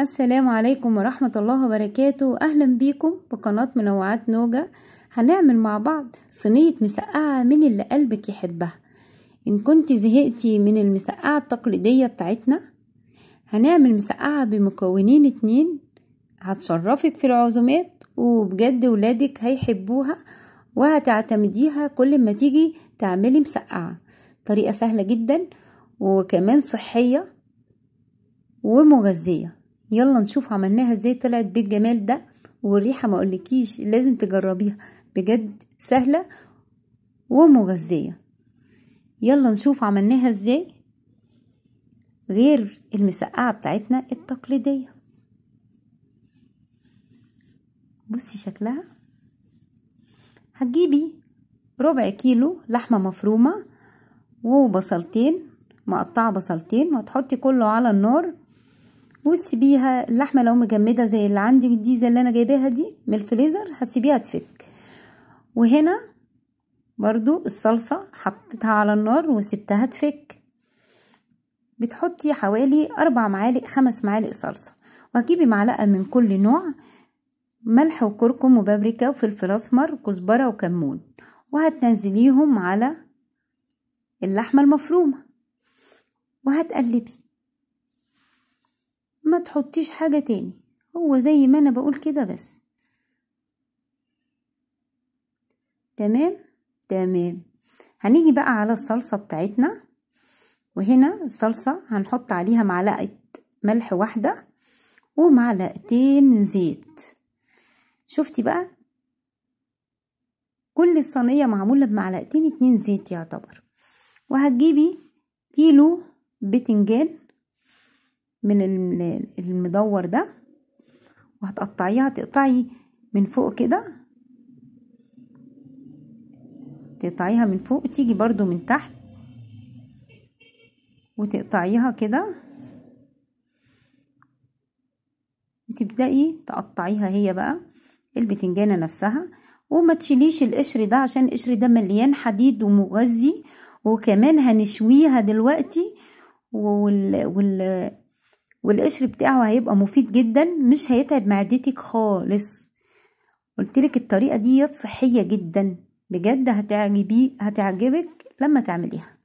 السلام عليكم ورحمة الله وبركاته. أهلا بيكم بقناة منوعات نوجة. هنعمل مع بعض صينية مسقعة من اللي قلبك يحبها. إن كنت زهقتي من المسقعة التقليدية بتاعتنا، هنعمل مسقعة بمكونين 2 هتشرفك في العزومات، وبجد ولادك هيحبوها وهتعتمديها كل ما تيجي تعملي مسقعة. طريقة سهلة جدا وكمان صحية ومغذية. يلا نشوف عملناها ازاي، طلعت بالجمال ده والريحة ما اقولكيش، لازم تجربيها، بجد سهلة ومغذية. يلا نشوف عملناها ازاي غير المسقعة بتاعتنا التقليدية. بصي شكلها. هتجيبي ربع كيلو لحمة مفرومة وبصلتين، مقطعة بصلتين، وهتحطي كله على النار وتسيبيها. اللحمه لو مجمده زي اللي عندك دي، زي اللي انا جايباها دي من الفريزر، هتسيبيها تفك. وهنا برضو الصلصه حطيتها على النار وسبتها تفك. بتحطي حوالي 4 معالق 5 معالق صلصه، وهتجيبي معلقه من كل نوع، ملح وكركم وبابريكا وفلفل اسمر وكزبره وكمون، وهتنزليهم على اللحمه المفرومه وهتقلبي. ما تحطيش حاجة تاني، هو زي ما انا بقول كده بس. تمام. هنيجي بقى على الصلصة بتاعتنا، وهنا الصلصة هنحط عليها معلقة ملح واحدة ومعلقتين زيت. شفتي بقى، كل الصينية معمولة بمعلقتين 2 زيت يعتبر. وهتجيبي كيلو بتنجان من المدور ده، وهتقطعيها، تقطعي من فوق كده، تقطعيها من فوق، تيجي برضو من تحت وتقطعيها كده، وتبدأي تقطعيها هي بقى البتنجانة نفسها. وما تشيليش القشر ده عشان القشر ده مليان حديد ومغذي، وكمان هنشويها دلوقتي والقشر بتاعه هيبقى مفيد جدا، مش هيتعب معدتك خالص. قلتلك الطريقة دي صحية جدا، بجد هتعجبك لما تعمليها.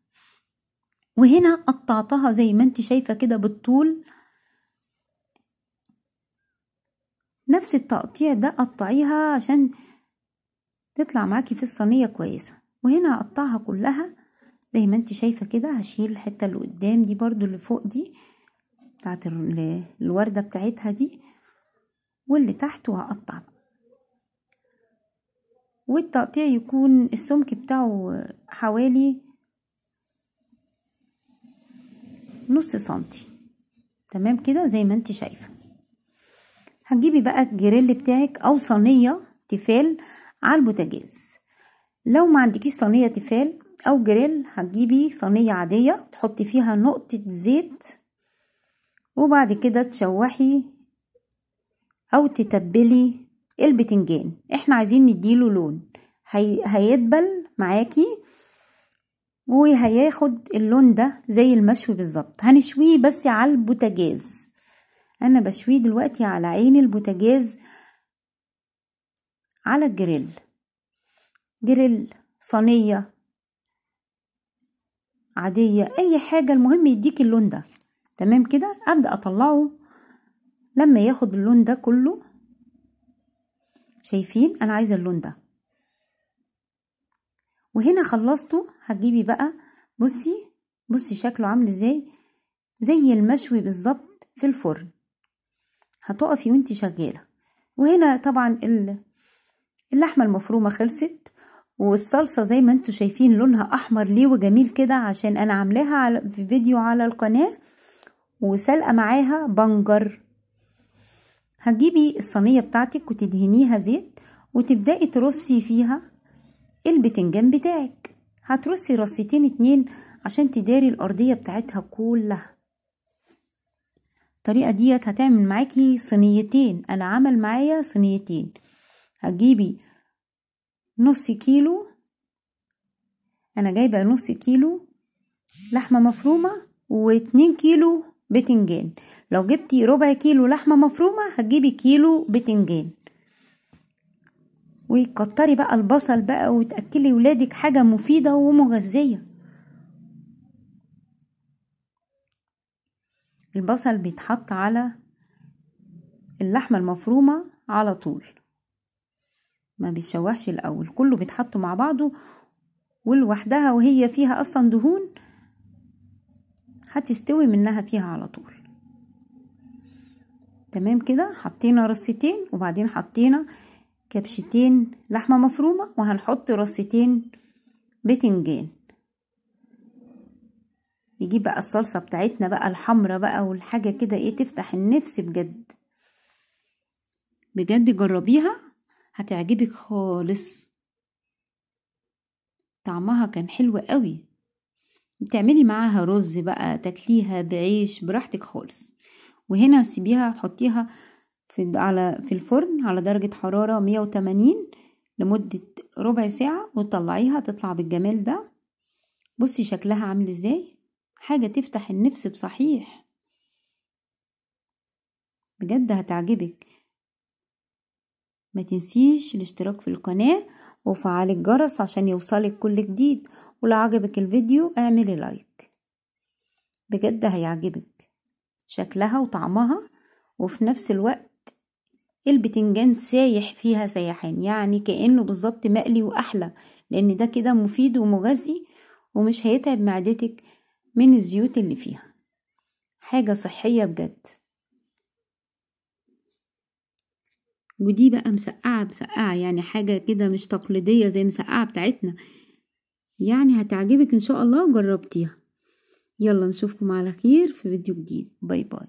وهنا قطعتها زي ما انت شايفة كده بالطول، نفس التقطيع ده قطعيها عشان تطلع معاكي في الصينية كويسة. وهنا هقطعها كلها زي ما انت شايفة كده. هشيل الحتة اللي قدام دي برضو، اللي فوق دي بتاعت الوردة بتاعتها دي، واللي تحت، وهقطع. والتقطيع يكون السمك بتاعه حوالي نص سنتي. تمام كده زي ما انت شايفة. هتجيبي بقى الجريل بتاعك او صينية تيفال على البوتاجاز. لو ما عندكيش صينية تيفال او جريل، هتجيبي صينية عادية تحطي فيها نقطة زيت، وبعد كده تشوحي او تتبلي البتنجان. احنا عايزين نديله لون، هيدبل معاكي وهياخد اللون ده زي المشوي بالظبط. هنشويه بس على البوتاجاز، انا بشويه دلوقتي على عين البوتاجاز على جريل صينية عادية، اي حاجة، المهم يديك اللون ده. تمام كده. ابدأ اطلعه لما ياخد اللون ده كله. شايفين انا عايزة اللون ده. وهنا خلصته. هتجيبي بقى، بصي شكله عامل ازاي، زي المشوي بالظبط في الفرن. هتقفي وانتي شغالة. وهنا طبعا اللحمة المفرومة خلصت، والصلصة زي ما انتوا شايفين لونها احمر ليه وجميل كده، عشان انا عاملاها في فيديو على القناة، وسلقة معاها بنجر. هتجيبي الصينية بتاعتك وتدهنيها زيت، وتبدأي ترصي فيها البتنجان بتاعك. هترصي رصتين 2 عشان تداري الأرضية بتاعتها كلها. الطريقة ديت هتعمل معاكي صينيتين، انا عمل معايا صينيتين. هتجيبي نص كيلو، انا جايبه نص كيلو لحمه مفرومه و2 كيلو بتنجان. لو جبتي ربع كيلو لحمة مفرومة هتجيبي كيلو بتنجان. وكتري بقى البصل بقى وتأكلي ولادك حاجة مفيدة ومغذية. البصل بيتحط على اللحمة المفرومة على طول، ما بيتشوحش الأول، كله بيتحط مع بعضه ولوحدها وهي فيها أصلا دهون هتستوي منها فيها على طول. تمام كده. حطينا رصتين وبعدين حطينا كبشتين لحمة مفرومة وهنحط رصتين بتنجان. نجيب بقى الصلصة بتاعتنا بقى الحمرة بقى والحاجة كده ايه تفتح النفس بجد. بجد جربيها هتعجبك خالص، طعمها كان حلو قوي. بتعملي معاها رز بقى، تاكليها بعيش براحتك خالص. وهنا سيبيها تحطيها في الفرن على درجة حرارة 180 لمدة ربع ساعة وتطلعيها تطلع بالجمال ده. بصي شكلها عامل ازاي، حاجة تفتح النفس بصحيح، بجد هتعجبك. ما تنسيش الاشتراك في القناة وفعل الجرس عشان يوصلك كل جديد. ولو عجبك الفيديو اعملي لايك، بجد هيعجبك شكلها وطعمها. وفي نفس الوقت البتنجان سايح فيها سيحان، يعني كأنه بالظبط مقلي وأحلى، لأن ده كده مفيد ومغذي ومش هيتعب معدتك من الزيوت اللي فيها. حاجة صحية بجد. ودي بقى مسقعة يعني حاجة كده مش تقليدية زي مسقعة بتاعتنا، يعني هتعجبك إن شاء الله وجربتيها. يلا نشوفكم على خير في فيديو جديد. باي باي.